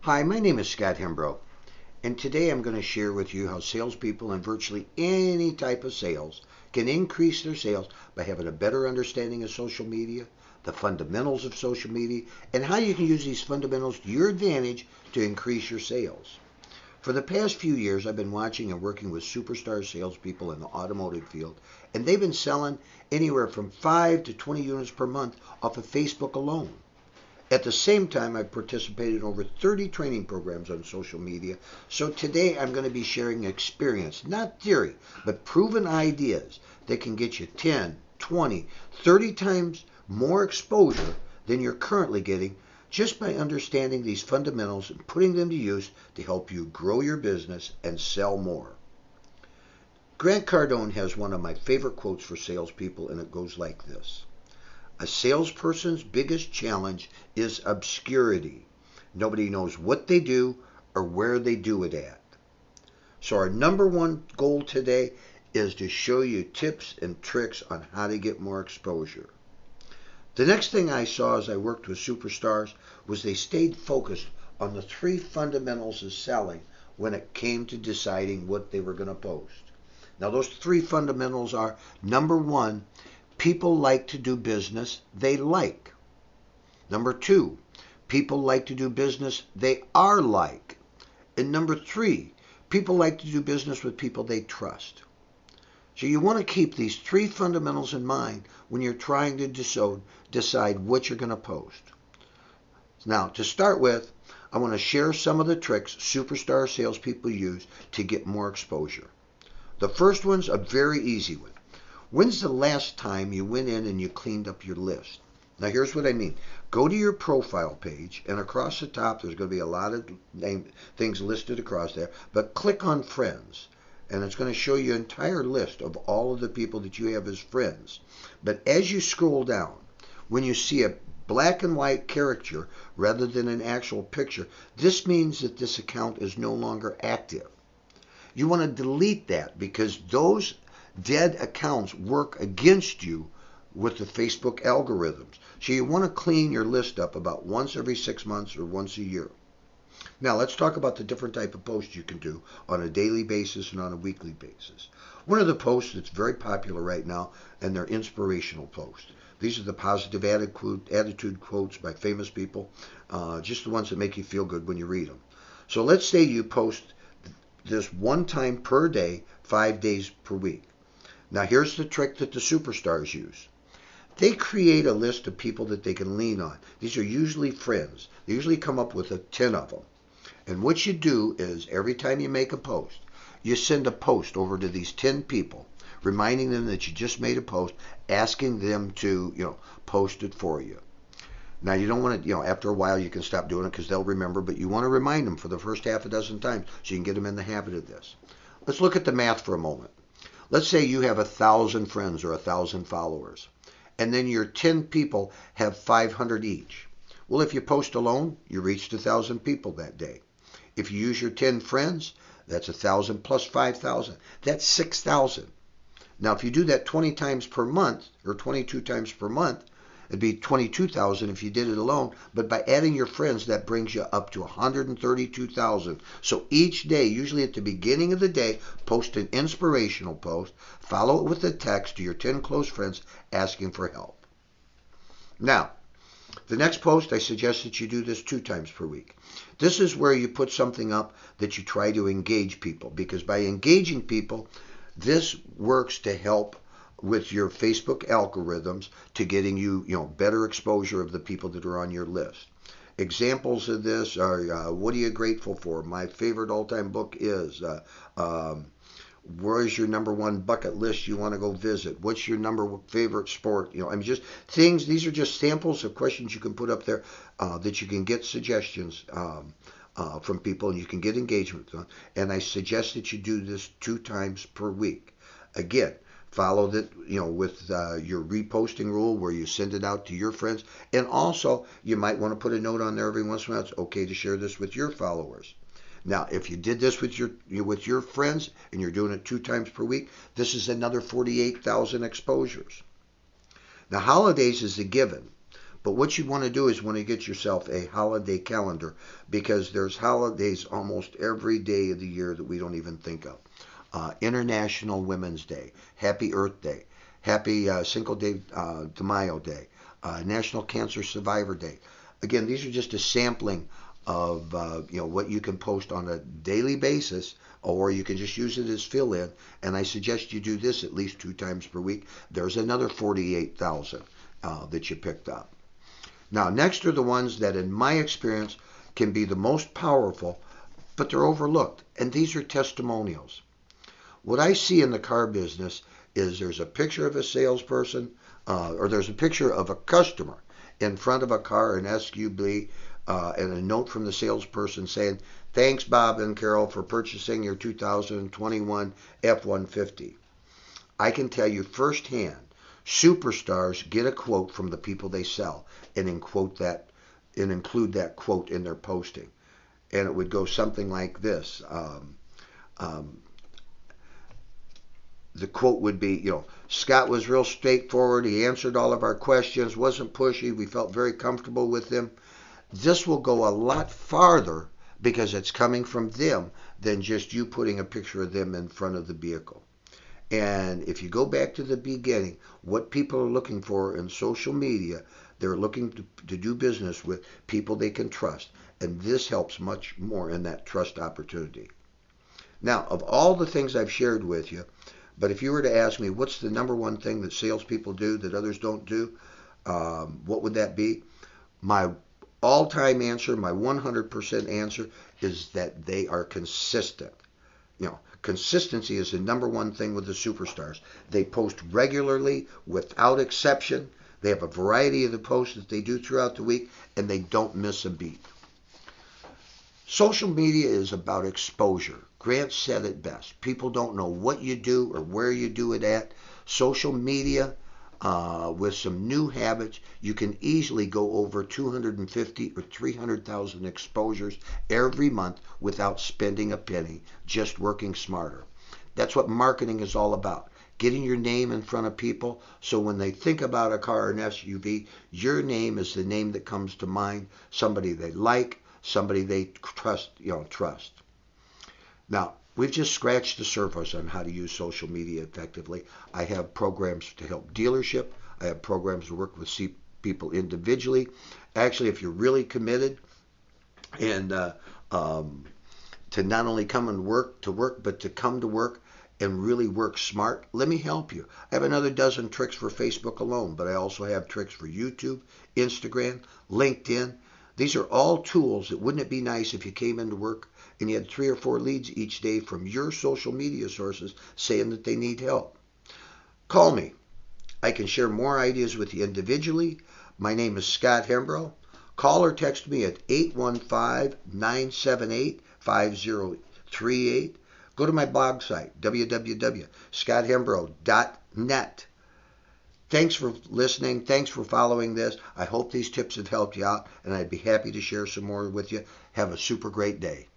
Hi, my name is Scott Hembrough, and today I'm going to share with you how salespeople in virtually any type of sales can increase their sales by having a better understanding of social media, the fundamentals of social media, and how you can use these fundamentals to your advantage to increase your sales. For the past few years, I've been watching and working with superstar salespeople in the automotive field, and they've been selling anywhere from 5 to 20 units per month off of Facebook alone. At the same time, I've participated in over 30 training programs on social media, so today I'm going to be sharing experience, not theory, but proven ideas that can get you 10, 20, 30 times more exposure than you're currently getting just by understanding these fundamentals and putting them to use to help you grow your business and sell more. Grant Cardone has one of my favorite quotes for salespeople, and it goes like this. A salesperson's biggest challenge is obscurity. Nobody knows what they do or where they do it at. So our number one goal today is to show you tips and tricks on how to get more exposure. The next thing I saw as I worked with superstars was they stayed focused on the three fundamentals of selling when it came to deciding what they were going to post. Now those three fundamentals are, number one, people like to do business they like. Number two, people like to do business they are like. And number three, people like to do business with people they trust. So you want to keep these three fundamentals in mind when you're trying to decide what you're going to post. Now, to start with, I want to share some of the tricks superstar salespeople use to get more exposure. The first one's a very easy one. When's the last time you went in and you cleaned up your list? Now here's what I mean. Go to your profile page, and across the top there's going to be a lot of things listed across there, but click on friends, and it's going to show you an entire list of all of the people that you have as friends. But as you scroll down, when you see a black and white caricature rather than an actual picture, this means that this account is no longer active. You want to delete that because those dead accounts work against you with the Facebook algorithms. So you want to clean your list up about once every 6 months or once a year. Now let's talk about the different type of posts you can do on a daily basis and on a weekly basis. One of the posts that's very popular right now, and they're inspirational posts. These are the positive attitude quotes by famous people, just the ones that make you feel good when you read them. So let's say you post this one time per day, 5 days per week. Now here's the trick that the superstars use. They create a list of people that they can lean on. These are usually friends. They usually come up with 10 of them. And what you do is every time you make a post, you send a post over to these 10 people, reminding them that you just made a post, asking them to, post it for you. Now you don't want to, after a while you can stop doing it because they'll remember, but you want to remind them for the first half a dozen times so you can get them in the habit of this. Let's look at the math for a moment. Let's say you have 1,000 friends or 1,000 followers, and then your 10 people have 500 each. Well, if you post alone, you reached 1,000 people that day. If you use your 10 friends, that's 1,000 plus 5,000. That's 6,000. Now, if you do that 20 times per month, or 22 times per month, it'd be 22,000 if you did it alone, but by adding your friends, that brings you up to 132,000. So each day, usually at the beginning of the day, post an inspirational post, follow it with a text to your 10 close friends asking for help. Now, the next post, I suggest that you do this 2 times per week. This is where you put something up that you try to engage people, because by engaging people, this works to help with your Facebook algorithms to getting you, better exposure of the people that are on your list. Examples of this are, what are you grateful for? My favorite all-time book is, where's your number one bucket list you want to go visit? What's your favorite sport? Just things, these are just samples of questions you can put up there that you can get suggestions from people and you can get engagement on. And I suggest that you do this 2 times per week. Again, follow that, with your reposting rule where you send it out to your friends. And also, you might want to put a note on there every once in a while. It's okay to share this with your followers. Now, if you did this with your friends and you're doing it 2 times per week, this is another 48,000 exposures. Now, holidays is a given, But what you want to do is want to get yourself a holiday calendar, because there's holidays almost every day of the year that we don't even think of. International Women's Day, Happy Earth Day, Happy Cinco de Mayo Day, National Cancer Survivor Day. Again, these are just a sampling of what you can post on a daily basis, or you can just use it as fill-in. And I suggest you do this at least 2 times per week. There's another 48,000 that you picked up. Now, next are the ones that, in my experience, can be the most powerful, but they're overlooked. And these are testimonials. What I see in the car business is there's a picture of a salesperson, or there's a picture of a customer in front of a car, an SUV, and a note from the salesperson saying, "Thanks, Bob and Carol, for purchasing your 2021 F-150. I can tell you firsthand, superstars get a quote from the people they sell and include that quote in their posting." And it would go something like this. The quote would be, Scott was real straightforward. He answered all of our questions, wasn't pushy. We felt very comfortable with him. This will go a lot farther because it's coming from them than just you putting a picture of them in front of the vehicle. And if you go back to the beginning, what people are looking for in social media, they're looking to do business with people they can trust. And this helps much more in that trust opportunity. Now, of all the things I've shared with you, but if you were to ask me what's the number one thing that salespeople do that others don't do, what would that be? My all-time answer, my 100% answer, is that they are consistent. Consistency is the number one thing with the superstars. They post regularly, without exception. They have a variety of the posts that they do throughout the week, and they don't miss a beat. Social media is about exposure. Grant said it best. People don't know what you do or where you do it at. Social media, with some new habits, you can easily go over 250 or 300,000 exposures every month without spending a penny, just working smarter. That's what marketing is all about. Getting your name in front of people, so when they think about a car or an SUV, your name is the name that comes to mind. Somebody they like, somebody they trust. Now, we've just scratched the surface on how to use social media effectively. I have programs to help dealership. I have programs to work with people individually. Actually, if you're really committed and to not only come and work, but to come to work and really work smart, let me help you. I have another dozen tricks for Facebook alone, but I also have tricks for YouTube, Instagram, LinkedIn. These are all tools that, wouldn't it be nice if you came into work and you had 3 or 4 leads each day from your social media sources saying that they need help? Call me. I can share more ideas with you individually. My name is Scott Hembrough. Call or text me at 815-978-5038. Go to my blog site, www.scotthembrough.net. Thanks for listening. Thanks for following this. I hope these tips have helped you out, and I'd be happy to share some more with you. Have a super great day.